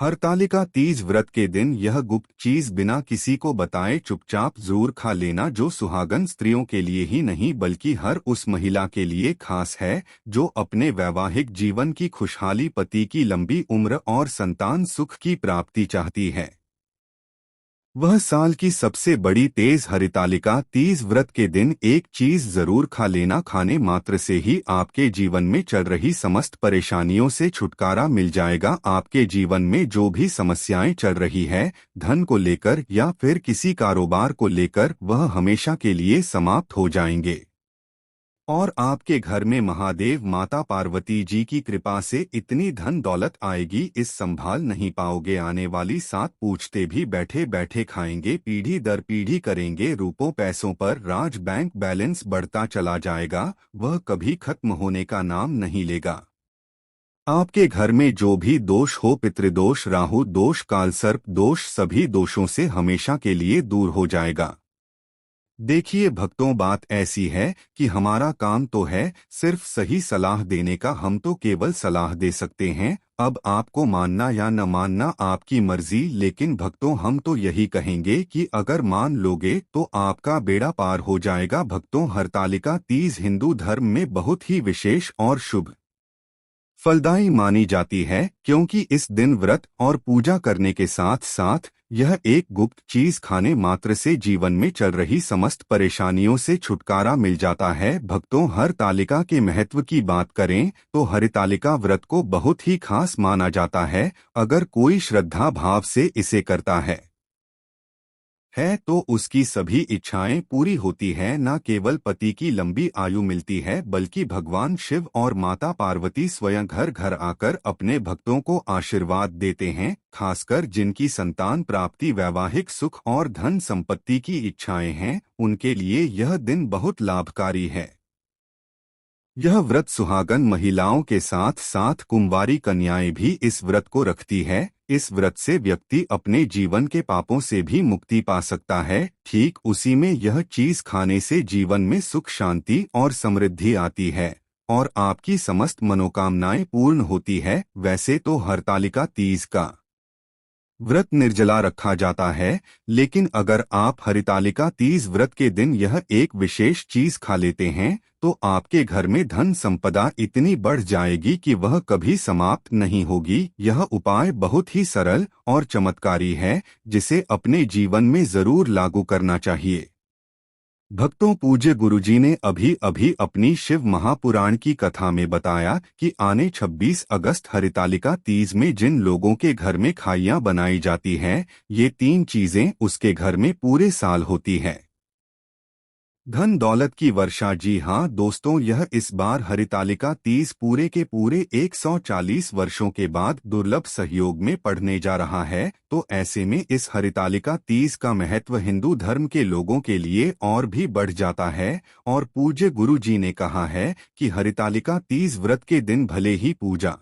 हरतालिका तीज व्रत के दिन यह गुप्त चीज बिना किसी को बताए चुपचाप जरूर खा लेना, जो सुहागन स्त्रियों के लिए ही नहीं बल्कि हर उस महिला के लिए खास है जो अपने वैवाहिक जीवन की खुशहाली, पति की लंबी उम्र और संतान सुख की प्राप्ति चाहती है। वह साल की सबसे बड़ी तेज हरितालिका तीज व्रत के दिन एक चीज जरूर खा लेना। खाने मात्र से ही आपके जीवन में चल रही समस्त परेशानियों से छुटकारा मिल जाएगा। आपके जीवन में जो भी समस्याएं चल रही है, धन को लेकर या फिर किसी कारोबार को लेकर, वह हमेशा के लिए समाप्त हो जाएंगे और आपके घर में महादेव माता पार्वती जी की कृपा से इतनी धन दौलत आएगी, इस संभाल नहीं पाओगे। आने वाली 7 पूछते भी बैठे बैठे खाएंगे, पीढ़ी दर पीढ़ी करेंगे। रूपों पैसों पर राज, बैंक बैलेंस बढ़ता चला जाएगा, वह कभी खत्म होने का नाम नहीं लेगा। आपके घर में जो भी दोष हो, पितृदोष, राहु दोष, कालसर्प दोष, सभी दोषों से हमेशा के लिए दूर हो जाएगा। देखिए भक्तों, बात ऐसी है कि हमारा काम तो है सिर्फ सही सलाह देने का, हम तो केवल सलाह दे सकते हैं। अब आपको मानना या न मानना आपकी मर्जी, लेकिन भक्तों हम तो यही कहेंगे कि अगर मान लोगे तो आपका बेड़ा पार हो जाएगा। भक्तों, हरतालिका तीज हिंदू धर्म में बहुत ही विशेष और शुभ फलदायी मानी जाती है, क्योंकि इस दिन व्रत और पूजा करने के साथ साथ यह एक गुप्त चीज खाने मात्र से जीवन में चल रही समस्त परेशानियों से छुटकारा मिल जाता है। भक्तों, हरतालिका के महत्व की बात करें तो हरितालिका व्रत को बहुत ही खास माना जाता है। अगर कोई श्रद्धा भाव से इसे करता है तो उसकी सभी इच्छाएं पूरी होती है। न केवल पति की लंबी आयु मिलती है बल्कि भगवान शिव और माता पार्वती स्वयं घर घर आकर अपने भक्तों को आशीर्वाद देते हैं। खासकर जिनकी संतान प्राप्ति, वैवाहिक सुख और धन संपत्ति की इच्छाएं हैं, उनके लिए यह दिन बहुत लाभकारी है। यह व्रत सुहागन महिलाओं के साथ साथ कुंवारी कन्याएं भी इस व्रत को रखती है। इस व्रत से व्यक्ति अपने जीवन के पापों से भी मुक्ति पा सकता है। ठीक उसी में यह चीज खाने से जीवन में सुख, शांति और समृद्धि आती है और आपकी समस्त मनोकामनाएं पूर्ण होती है। वैसे तो हरतालिका तीज का व्रत निर्जला रखा जाता है, लेकिन अगर आप हरितालिका तीज व्रत के दिन यह एक विशेष चीज खा लेते हैं तो आपके घर में धन संपदा इतनी बढ़ जाएगी कि वह कभी समाप्त नहीं होगी। यह उपाय बहुत ही सरल और चमत्कारी है, जिसे अपने जीवन में जरूर लागू करना चाहिए। भक्तों, पूज्य गुरुजी ने अभी अभी अपनी शिव महापुराण की कथा में बताया कि आने 26 अगस्त हरितालिका तीज में जिन लोगों के घर में खाइयां बनाई जाती हैं, ये 3 चीजें उसके घर में पूरे साल होती है। धन दौलत की वर्षा। जी हाँ दोस्तों, यह इस बार हरितालिका तीज पूरे के पूरे 140 वर्षों के बाद दुर्लभ सहयोग में पड़ने जा रहा है। तो ऐसे में इस हरितालिका तीज का महत्व हिंदू धर्म के लोगों के लिए और भी बढ़ जाता है। और पूज्य गुरु जी ने कहा है कि हरितालिका तीज व्रत के दिन भले ही पूजा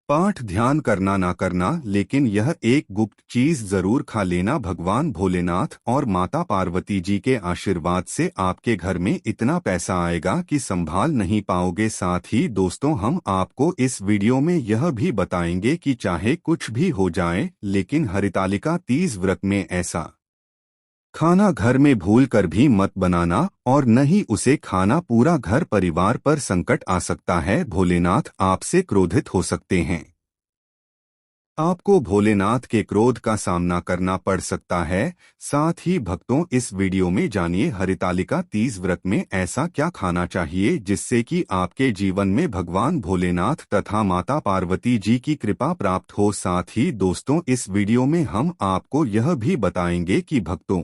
पाठ ध्यान करना ना करना, लेकिन यह एक गुप्त चीज जरूर खा लेना। भगवान भोलेनाथ और माता पार्वती जी के आशीर्वाद से आपके घर में इतना पैसा आएगा कि संभाल नहीं पाओगे। साथ ही दोस्तों, हम आपको इस वीडियो में यह भी बताएंगे कि चाहे कुछ भी हो जाए, लेकिन हरितालिका तीज व्रत में ऐसा खाना घर में भूल कर भी मत बनाना, और न ही उसे खाना। पूरा घर परिवार पर संकट आ सकता है। भोलेनाथ आपसे क्रोधित हो सकते हैं। आपको भोलेनाथ के क्रोध का सामना करना पड़ सकता है। साथ ही भक्तों, इस वीडियो में जानिए हरितालिका तीज व्रत में ऐसा क्या खाना चाहिए जिससे कि आपके जीवन में भगवान भोलेनाथ तथा माता पार्वती जी की कृपा प्राप्त हो। साथ ही दोस्तों, इस वीडियो में हम आपको यह भी बताएंगे कि भक्तों,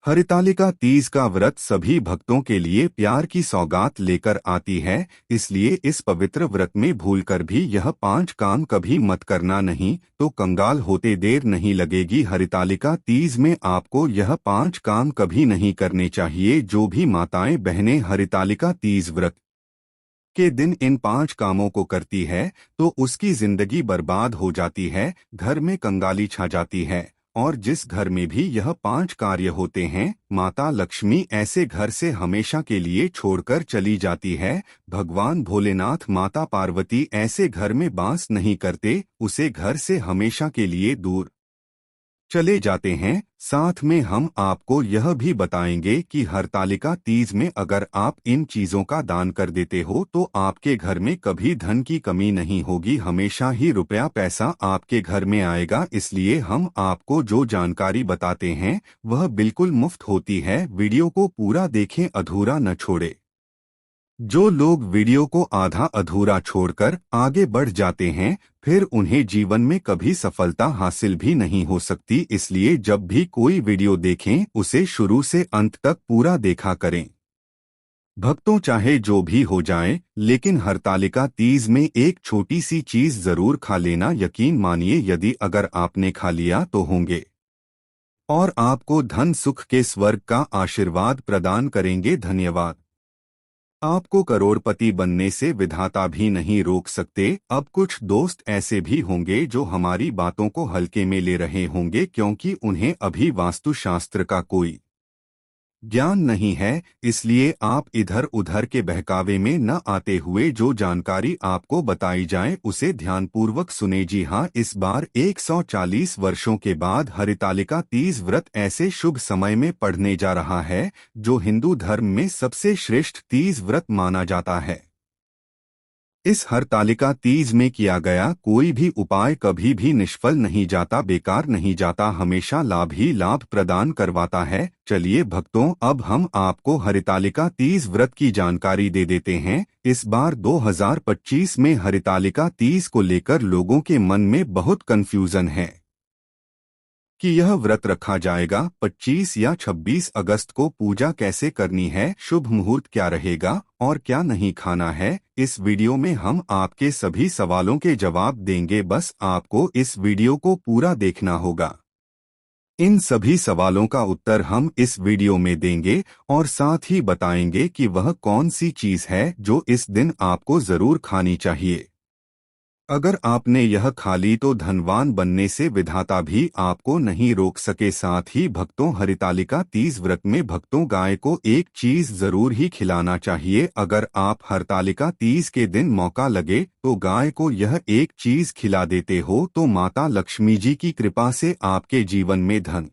हरितालिका तीज का व्रत सभी भक्तों के लिए प्यार की सौगात लेकर आती है। इसलिए इस पवित्र व्रत में भूलकर भी यह 5 काम कभी मत करना, नहीं तो कंगाल होते देर नहीं लगेगी। हरितालिका तीज में आपको यह 5 काम कभी नहीं करने चाहिए। जो भी माताएं बहनें हरितालिका तीज व्रत के दिन इन 5 कामों को करती है तो उसकी जिंदगी बर्बाद हो जाती है, घर में कंगाली छा जाती है और जिस घर में भी यह 5 कार्य होते हैं, माता लक्ष्मी ऐसे घर से हमेशा के लिए छोड़कर चली जाती है। भगवान भोलेनाथ माता पार्वती ऐसे घर में वास नहीं करते, उसे घर से हमेशा के लिए दूर चले जाते हैं। साथ में हम आपको यह भी बताएंगे कि हरतालिका तीज में अगर आप इन चीजों का दान कर देते हो तो आपके घर में कभी धन की कमी नहीं होगी, हमेशा ही रुपया पैसा आपके घर में आएगा। इसलिए हम आपको जो जानकारी बताते हैं वह बिल्कुल मुफ्त होती है। वीडियो को पूरा देखें, अधूरा न छोड़े। जो लोग वीडियो को आधा अधूरा छोड़कर आगे बढ़ जाते हैं, फिर उन्हें जीवन में कभी सफलता हासिल भी नहीं हो सकती। इसलिए जब भी कोई वीडियो देखें उसे शुरू से अंत तक पूरा देखा करें। भक्तों, चाहे जो भी हो जाए, लेकिन हरतालिका तीज में एक छोटी सी चीज जरूर खा लेना। यकीन मानिए, यदि अगर आपने खा लिया तो होंगे और आपको धन सुख के स्वर्ग का आशीर्वाद प्रदान करेंगे। धन्यवाद। आपको करोड़पति बनने से विधाता भी नहीं रोक सकते। अब कुछ दोस्त ऐसे भी होंगे जो हमारी बातों को हल्के में ले रहे होंगे, क्योंकि उन्हें अभी वास्तुशास्त्र का कोई ज्ञान नहीं है। इसलिए आप इधर उधर के बहकावे में न आते हुए जो जानकारी आपको बताई जाए उसे ध्यानपूर्वक सुने। जी हाँ, इस बार 140 वर्षों के बाद हरितालिका तीज व्रत ऐसे शुभ समय में पड़ने जा रहा है जो हिंदू धर्म में सबसे श्रेष्ठ तीज व्रत माना जाता है। इस हरतालिका तीज में किया गया कोई भी उपाय कभी भी निष्फल नहीं जाता, बेकार नहीं जाता, हमेशा लाभ ही लाभ प्रदान करवाता है। चलिए भक्तों, अब हम आपको हरितालिका तीज व्रत की जानकारी दे देते हैं। इस बार 2025 में हरितालिका तीज को लेकर लोगों के मन में बहुत कंफ्यूजन है कि यह व्रत रखा जाएगा 25 या 26 अगस्त को, पूजा कैसे करनी है, शुभ मुहूर्त क्या रहेगा और क्या नहीं खाना है। इस वीडियो में हम आपके सभी सवालों के जवाब देंगे, बस आपको इस वीडियो को पूरा देखना होगा। इन सभी सवालों का उत्तर हम इस वीडियो में देंगे और साथ ही बताएंगे कि वह कौन सी चीज है जो इस दिन आपको जरूर खानी चाहिए। अगर आपने यह खा ली तो धनवान बनने से विधाता भी आपको नहीं रोक सके। साथ ही भक्तों, हरितालिका तीज व्रत में भक्तों गाय को एक चीज जरूर ही खिलाना चाहिए। अगर आप हरतालिका तीज के दिन मौका लगे तो गाय को यह एक चीज खिला देते हो तो माता लक्ष्मी जी की कृपा से आपके जीवन में धन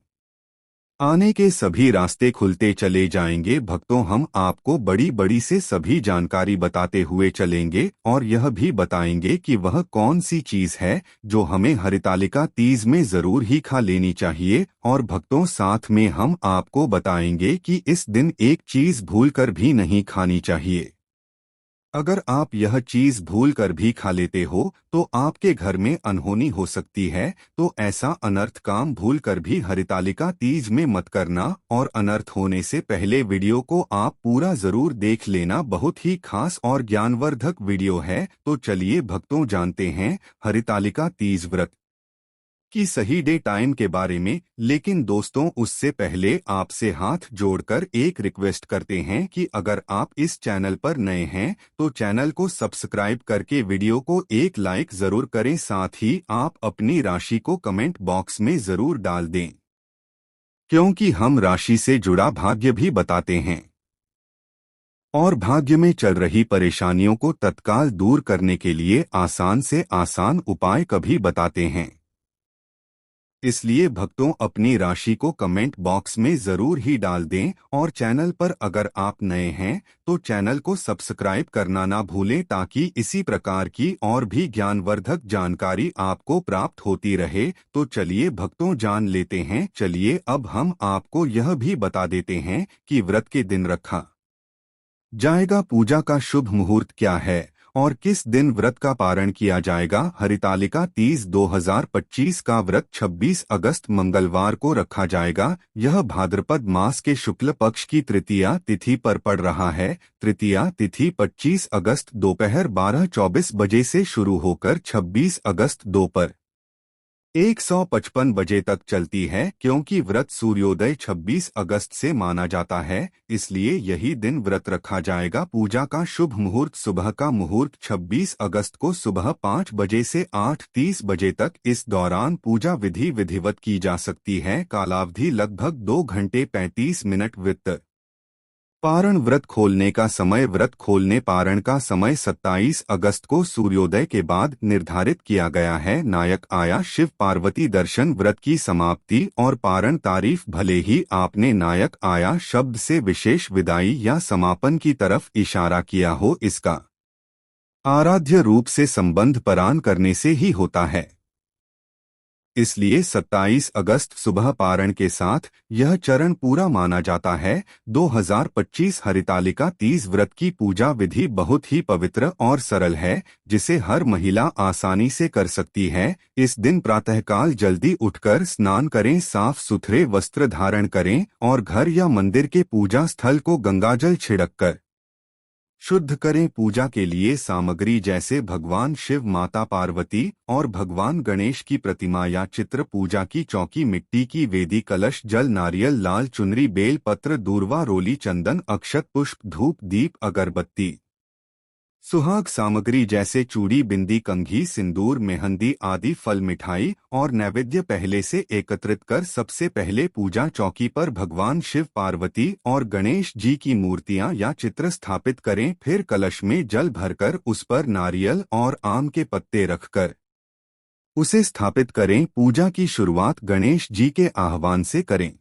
आने के सभी रास्ते खुलते चले जाएंगे। भक्तों, हम आपको बड़ी बड़ी से सभी जानकारी बताते हुए चलेंगे और यह भी बताएंगे कि वह कौन सी चीज है जो हमें हरितालिका तीज में जरूर ही खा लेनी चाहिए। और भक्तों, साथ में हम आपको बताएंगे कि इस दिन एक चीज भूलकर भी नहीं खानी चाहिए। अगर आप यह चीज भूल कर भी खा लेते हो तो आपके घर में अनहोनी हो सकती है। तो ऐसा अनर्थ काम भूल कर भी हरितालिका तीज में मत करना और अनर्थ होने से पहले वीडियो को आप पूरा जरूर देख लेना। बहुत ही खास और ज्ञानवर्धक वीडियो है। तो चलिए भक्तों, जानते हैं हरितालिका तीज व्रत की सही डे टाइम के बारे में। लेकिन दोस्तों, उससे पहले आपसे हाथ जोड़कर एक रिक्वेस्ट करते हैं कि अगर आप इस चैनल पर नए हैं तो चैनल को सब्सक्राइब करके वीडियो को एक लाइक जरूर करें। साथ ही आप अपनी राशि को कमेंट बॉक्स में जरूर डाल दें, क्योंकि हम राशि से जुड़ा भाग्य भी बताते हैं और भाग्य में चल रही परेशानियों को तत्काल दूर करने के लिए आसान से आसान उपाय कभी बताते हैं। इसलिए भक्तों, अपनी राशि को कमेंट बॉक्स में जरूर ही डाल दें और चैनल पर अगर आप नए हैं तो चैनल को सब्सक्राइब करना ना भूलें, ताकि इसी प्रकार की और भी ज्ञानवर्धक जानकारी आपको प्राप्त होती रहे। तो चलिए भक्तों, जान लेते हैं। चलिए अब हम आपको यह भी बता देते हैं कि व्रत के दिन रखा जाएगा पूजा का शुभ मुहूर्त क्या है और किस दिन व्रत का पारण किया जाएगा। हरितालिका तीज 2025 का व्रत 26 अगस्त मंगलवार को रखा जाएगा। यह भाद्रपद मास के शुक्ल पक्ष की तृतीया तिथि पर पड़ रहा है। तृतीया तिथि 25 अगस्त दोपहर 12:24 बजे से शुरू होकर 26 अगस्त दोपहर 155 बजे तक चलती है। क्योंकि व्रत सूर्योदय 26 अगस्त से माना जाता है, इसलिए यही दिन व्रत रखा जाएगा। पूजा का शुभ मुहूर्त सुबह का मुहूर्त 26 अगस्त को सुबह 5 बजे से 8:30 बजे तक। इस दौरान पूजा विधि विधिवत की जा सकती है। कालावधि लगभग 2 घंटे 35 मिनट। वित्त पारण व्रत खोलने का समय व्रत खोलने पारण का समय 27 अगस्त को सूर्योदय के बाद निर्धारित किया गया है। नायक आया शिव पार्वती दर्शन व्रत की समाप्ति और पारण तारीफ भले ही आपने नायक आया शब्द से विशेष विदाई या समापन की तरफ इशारा किया हो, इसका आराध्य रूप से संबंध पारण करने से ही होता है। इसलिए 27 अगस्त सुबह पारण के साथ यह चरण पूरा माना जाता है। 2025 हरितालिका तीज व्रत की पूजा विधि बहुत ही पवित्र और सरल है, जिसे हर महिला आसानी से कर सकती है। इस दिन प्रातःकाल जल्दी उठकर स्नान करें, साफ सुथरे वस्त्र धारण करें और घर या मंदिर के पूजा स्थल को गंगाजल छिड़ककर शुद्ध करें। पूजा के लिए सामग्री जैसे भगवान शिव, माता पार्वती और भगवान गणेश की प्रतिमा या चित्र, पूजा की चौकी, मिट्टी की वेदी, कलश, जल, नारियल, लाल चुनरी, बेल पत्र, दूर्वा, रोली, चंदन, अक्षत, पुष्प, धूप, दीप, अगरबत्ती। सुहाग सामग्री जैसे चूड़ी, बिंदी, कंघी, सिंदूर, मेहंदी आदि, फल, मिठाई और नैवेद्य पहले से एकत्रित कर सबसे पहले पूजा चौकी पर भगवान शिव, पार्वती और गणेश जी की मूर्तियां या चित्र स्थापित करें। फिर कलश में जल भरकर उस पर नारियल और आम के पत्ते रखकर उसे स्थापित करें। पूजा की शुरुआत गणेश जी के आह्वान से करें।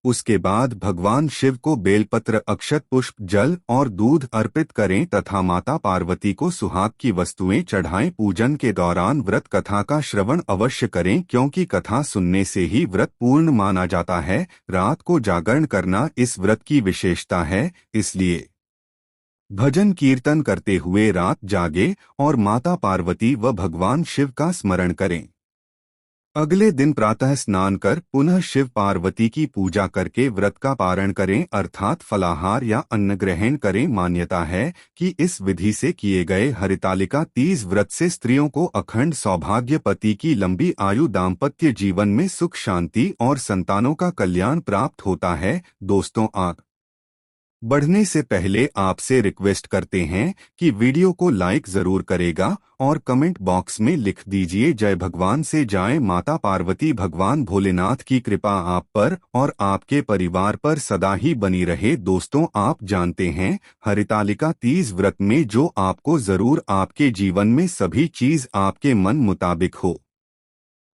उसके बाद भगवान शिव को बेलपत्र, अक्षत, पुष्प, जल और दूध अर्पित करें तथा माता पार्वती को सुहाग की वस्तुएं चढ़ाएं। पूजन के दौरान व्रत कथा का श्रवण अवश्य करें, क्योंकि कथा सुनने से ही व्रत पूर्ण माना जाता है। रात को जागरण करना इस व्रत की विशेषता है, इसलिए भजन कीर्तन करते हुए रात जागे और माता पार्वती व भगवान शिव का स्मरण करें। अगले दिन प्रातः स्नान कर पुनः शिव पार्वती की पूजा करके व्रत का पारण करें, अर्थात फलाहार या अन्न ग्रहण करें। मान्यता है कि इस विधि से किए गए हरितालिका तीज व्रत से स्त्रियों को अखंड सौभाग्य, पति की लंबी आयु, दाम्पत्य जीवन में सुख शांति और संतानों का कल्याण प्राप्त होता है। दोस्तों, आगे बढ़ने से पहले आपसे रिक्वेस्ट करते हैं कि वीडियो को लाइक जरूर करेगा और कमेंट बॉक्स में लिख दीजिए जय भगवान से जाए माता पार्वती। भगवान भोलेनाथ की कृपा आप पर और आपके परिवार पर सदा ही बनी रहे। दोस्तों, आप जानते हैं हरितालिका तीज व्रत में जो आपको जरूर आपके जीवन में सभी चीज आपके मन मुताबिक हो,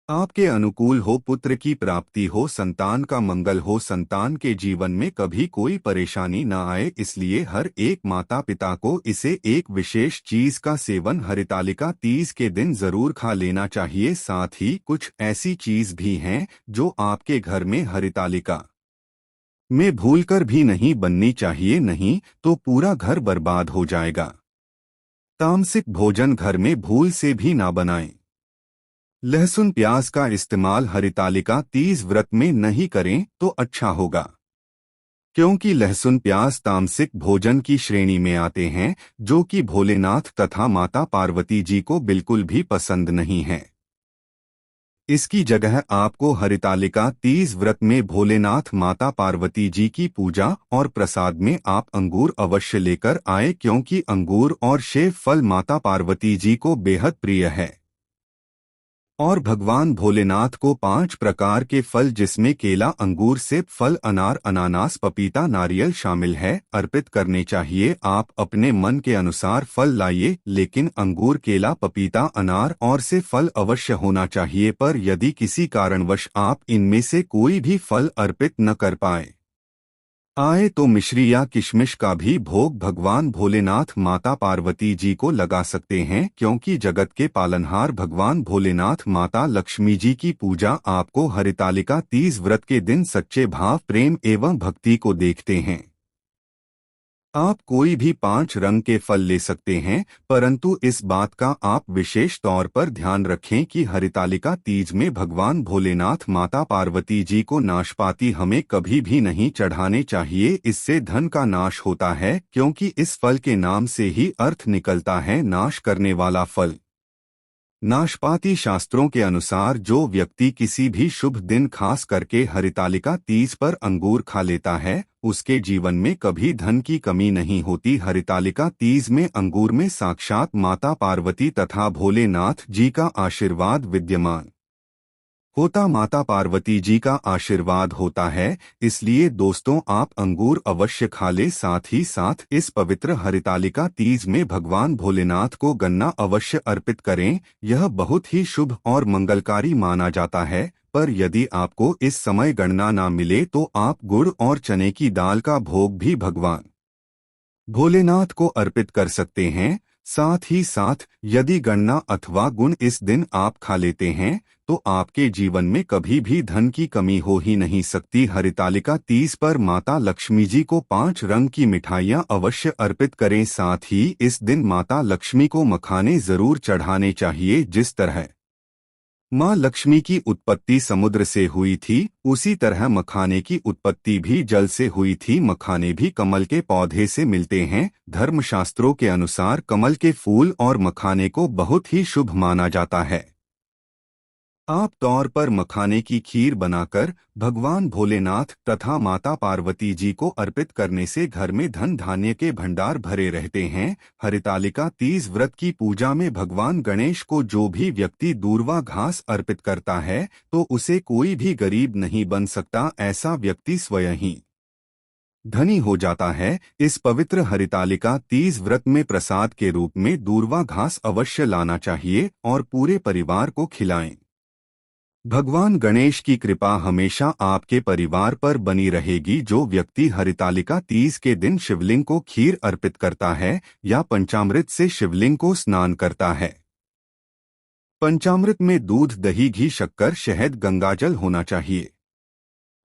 आपके अनुकूल हो, पुत्र की प्राप्ति हो, संतान का मंगल हो, संतान के जीवन में कभी कोई परेशानी न आए। इसलिए हर एक माता पिता को इसे एक विशेष चीज का सेवन हरितालिका तीज के दिन जरूर खा लेना चाहिए। साथ ही कुछ ऐसी चीज भी हैं जो आपके घर में हरितालिका में भूलकर भी नहीं बननी चाहिए, नहीं तो पूरा घर बर्बाद हो जाएगा। तामसिक भोजन घर में भूल से भी ना बनाएं। लहसुन प्याज का इस्तेमाल हरितालिका तीज व्रत में नहीं करें तो अच्छा होगा, क्योंकि लहसुन प्याज तामसिक भोजन की श्रेणी में आते हैं, जो कि भोलेनाथ तथा माता पार्वती जी को बिल्कुल भी पसंद नहीं है। इसकी जगह आपको हरितालिका तीज व्रत में भोलेनाथ, माता पार्वती जी की पूजा और प्रसाद में आप अंगूर अवश्य लेकर आए, क्योंकि अंगूर और सेब फल माता पार्वती जी को बेहद प्रिय है। और भगवान भोलेनाथ को 5 प्रकार के फल, जिसमें केला, अंगूर, सेब फल, अनार, अनानास, पपीता, नारियल शामिल है, अर्पित करने चाहिए। आप अपने मन के अनुसार फल लाइए, लेकिन अंगूर, केला, पपीता, अनार और सेब फल अवश्य होना चाहिए। पर यदि किसी कारणवश आप इनमें से कोई भी फल अर्पित न कर आए तो मिश्री या किशमिश का भी भोग भगवान भोलेनाथ, माता पार्वती जी को लगा सकते हैं, क्योंकि जगत के पालनहार भगवान भोलेनाथ, माता लक्ष्मी जी की पूजा आपको हरितालिका तीज व्रत के दिन सच्चे भाव, प्रेम एवं भक्ति को देखते हैं। आप कोई भी 5 रंग के फल ले सकते हैं, परंतु इस बात का आप विशेष तौर पर ध्यान रखें कि हरितालिका तीज में भगवान भोलेनाथ, माता पार्वती जी को नाशपाती हमें कभी भी नहीं चढ़ाने चाहिए। इससे धन का नाश होता है, क्योंकि इस फल के नाम से ही अर्थ निकलता है नाश करने वाला फल। नाशपाती शास्त्रों के अनुसार जो व्यक्ति किसी भी शुभ दिन खास करके हरितालिका तीज पर अंगूर खा लेता है, उसके जीवन में कभी धन की कमी नहीं होती। हरितालिका तीज में अंगूर में साक्षात माता पार्वती तथा भोलेनाथ जी का आशीर्वाद विद्यमान होता माता पार्वती जी का आशीर्वाद होता है। इसलिए दोस्तों, आप अंगूर अवश्य खा ले। साथ ही साथ इस पवित्र हरितालिका तीज में भगवान भोलेनाथ को गन्ना अवश्य अर्पित करें। यह बहुत ही शुभ और मंगलकारी माना जाता है। पर यदि आपको इस समय गन्ना ना मिले तो आप गुड़ और चने की दाल का भोग भी भगवान भोलेनाथ को अर्पित कर सकते हैं। साथ ही साथ यदि गन्ना अथवा गुण इस दिन आप खा लेते हैं तो आपके जीवन में कभी भी धन की कमी हो ही नहीं सकती। हरितालिका तीज पर माता लक्ष्मी जी को 5 रंग की मिठाइयां अवश्य अर्पित करें। साथ ही इस दिन माता लक्ष्मी को मखाने जरूर चढ़ाने चाहिए। जिस तरह माँ लक्ष्मी की उत्पत्ति समुद्र से हुई थी, उसी तरह मखाने की उत्पत्ति भी जल से हुई थी। मखाने भी कमल के पौधे से मिलते हैं। धर्मशास्त्रों के अनुसार कमल के फूल और मखाने को बहुत ही शुभ माना जाता है। आप तौर पर मखाने की खीर बनाकर भगवान भोलेनाथ तथा माता पार्वती जी को अर्पित करने से घर में धन धान्य के भंडार भरे रहते हैं। हरितालिका तीज व्रत की पूजा में भगवान गणेश को जो भी व्यक्ति दूर्वा घास अर्पित करता है तो उसे कोई भी गरीब नहीं बन सकता। ऐसा व्यक्ति स्वयं ही धनी हो जाता है। इस पवित्र हरितालिका तीज व्रत में प्रसाद के रूप में दूर्वा घास अवश्य लाना चाहिए और पूरे परिवार को खिलाएं। भगवान गणेश की कृपा हमेशा आपके परिवार पर बनी रहेगी। जो व्यक्ति हरितालिका तीज के दिन शिवलिंग को खीर अर्पित करता है या पंचामृत से शिवलिंग को स्नान करता है। पंचामृत में दूध, दही, घी, शक्कर, शहद, गंगाजल होना चाहिए।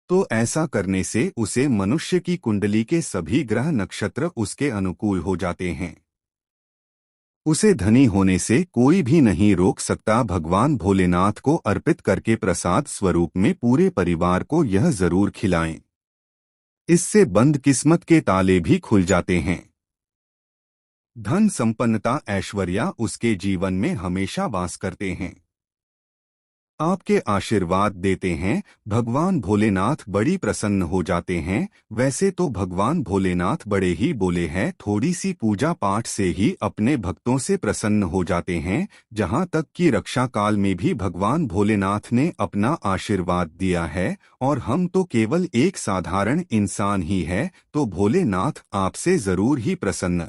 तो ऐसा करने से उसे मनुष्य की कुंडली के सभी ग्रह नक्षत्र उसके अनुकूल हो जाते हैं। उसे धनी होने से कोई भी नहीं रोक सकता। भगवान भोलेनाथ को अर्पित करके प्रसाद स्वरूप में पूरे परिवार को यह जरूर खिलाएं। इससे बंद किस्मत के ताले भी खुल जाते हैं। धन, संपन्नता, ऐश्वर्य उसके जीवन में हमेशा वास करते हैं। आपके आशीर्वाद देते हैं। भगवान भोलेनाथ बड़ी प्रसन्न हो जाते हैं। वैसे तो भगवान भोलेनाथ बड़े ही बोले हैं, थोड़ी सी पूजा पाठ से ही अपने भक्तों से प्रसन्न हो जाते हैं। जहां तक कि रक्षा काल में भी भगवान भोलेनाथ ने अपना आशीर्वाद दिया है और हम तो केवल एक साधारण इंसान ही है, तो भोलेनाथ आपसे जरूर ही प्रसन्न